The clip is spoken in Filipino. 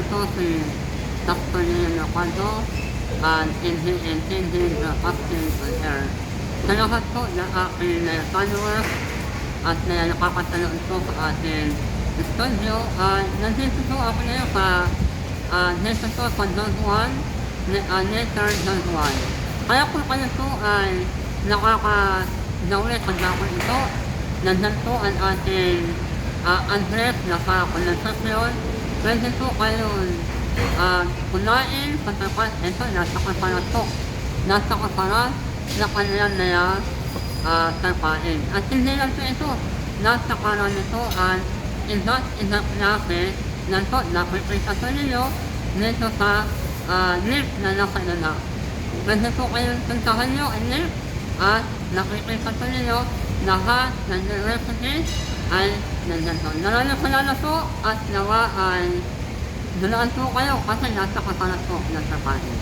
ko to si Dr. Leo Quadro and intending the acting on air. Sa lahat po ng aking followers at na nakakatanood po sa ating studio, nandito po ako ngayon dito po sa Don Juan, Nature Don Juan. Kaya kung kayo po ay nakakadawin sa dakon ito, nandun po ang ating address na sa kondensasyon. Pwede po kayong kunain pagkakas ito nasa kaparat po. Nasa kaparat na kanilang naya sarpain. At hindi lang po ito, nasa karan nito ang iba't klase ng po nakikita sa ninyo nito sa link na nasa ilala. Pwede po kayong puntahan nyo ang link at nakikita sa ninyo lahat ng recipe ay nandito. Nalala po at nawa ay dulaan po kayo kasi nasa kaparat po ng sarpain.